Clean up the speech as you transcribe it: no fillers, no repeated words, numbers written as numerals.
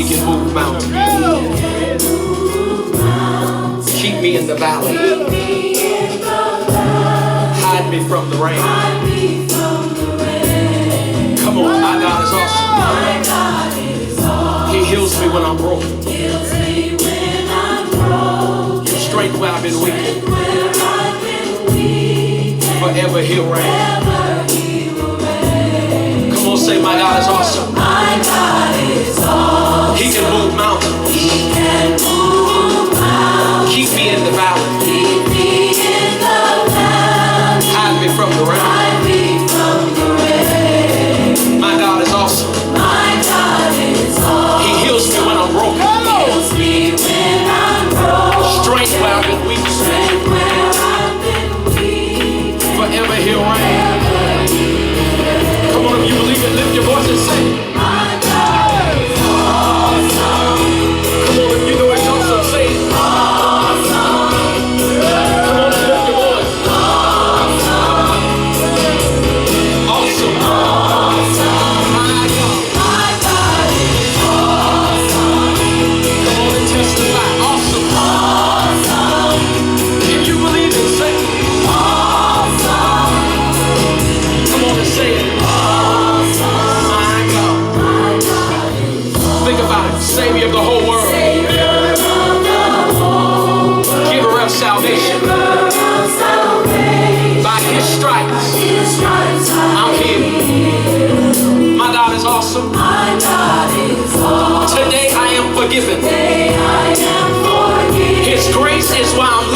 He can move mountains. Keep me in the valley. Hide me from the rain. Come on, my God is awesome. He heals me when I'm broken. Strength where I've been weak. Forever He'll reign. Come on, say my God is awesome. My God is awesome. He can move mountains. He can move mountains. Keep me in the valley. Keep me in the valley. Hide me from the rain. Hide me from the rain. My God is awesome. My God is awesome. He heals me when I'm broken. Heals me when I'm broken. Strength where I've been weak. Strength where I've been weak. Forever He'll reign. Come on, if you believe it, lift your voice and say, my God is awesome. Come on, if you know it's awesome, say it. Awesome. Come on and lift your voice. Awesome. Awesome. Awesome. My God is awesome. Come on and testify. Awesome. Awesome. If you believe it, say it. Awesome. Come on and say it. Savior of the whole world, giver of salvation. By His stripes, I'm healed. My God is awesome. Today I am forgiven. His grace is why I'm